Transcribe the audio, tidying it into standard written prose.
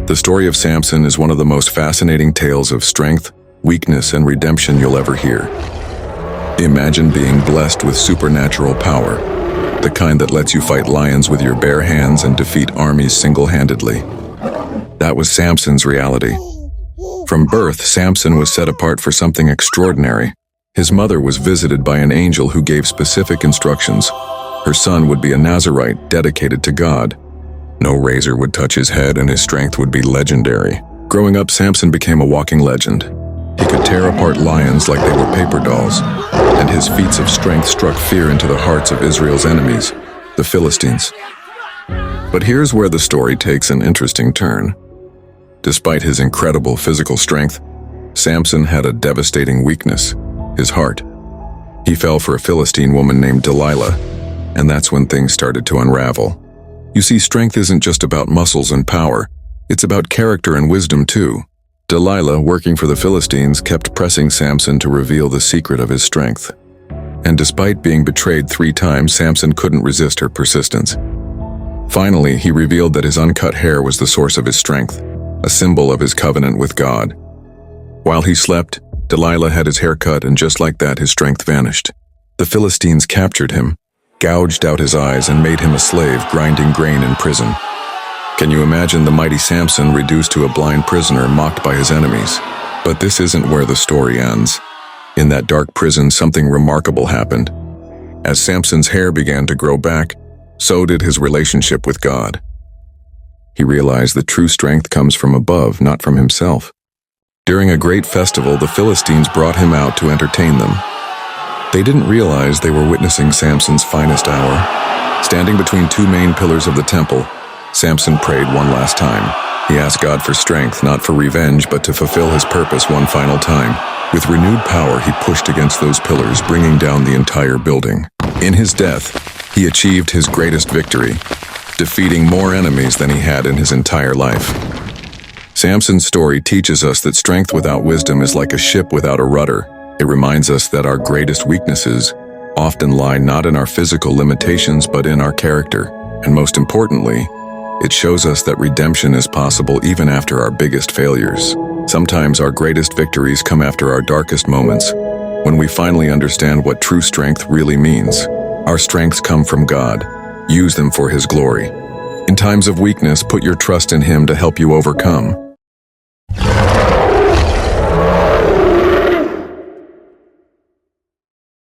The story of Samson is one of the most fascinating tales of strength, weakness, and redemption you'll ever hear. Imagine being blessed with supernatural power, the kind that lets you fight lions with your bare hands and defeat armies single-handedly. That was Samson's reality. From birth, Samson was set apart for something extraordinary. His mother was visited by an angel who gave specific instructions. Her son would be a Nazirite dedicated to God. No razor would touch his head and his strength would be legendary. Growing up, Samson became a walking legend. He could tear apart lions like they were paper dolls, and his feats of strength struck fear into the hearts of Israel's enemies, the Philistines. But here's where the story takes an interesting turn. Despite his incredible physical strength, Samson had a devastating weakness: his heart. He fell for a Philistine woman named Delilah, and that's when things started to unravel. You see, strength isn't just about muscles and power, it's about character and wisdom too. Delilah, working for the Philistines, kept pressing Samson to reveal the secret of his strength. And despite being betrayed 3 times, Samson couldn't resist her persistence. Finally, he revealed that his uncut hair was the source of his strength, a symbol of his covenant with God. While he slept, Delilah had his hair cut, and just like that, his strength vanished. The Philistines captured him, gouged out his eyes, and made him a slave grinding grain in prison. Can you imagine the mighty Samson reduced to a blind prisoner, mocked by his enemies? But this isn't where the story ends. In that dark prison, something remarkable happened. As Samson's hair began to grow back, so did his relationship with God. He realized that true strength comes from above, not from himself. During a great festival, the Philistines brought him out to entertain them. They didn't realize they were witnessing Samson's finest hour. Standing between 2 main pillars of the temple, Samson prayed one last time. He asked God for strength, not for revenge, but to fulfill his purpose one final time. With renewed power, he pushed against those pillars, bringing down the entire building. In his death, he achieved his greatest victory, defeating more enemies than he had in his entire life. Samson's story teaches us that strength without wisdom is like a ship without a rudder. It reminds us that our greatest weaknesses often lie not in our physical limitations, but in our character. And most importantly, it shows us that redemption is possible even after our biggest failures. Sometimes our greatest victories come after our darkest moments, when we finally understand what true strength really means. Our strengths come from God. Use them for His glory. In times of weakness, put your trust in Him to help you overcome.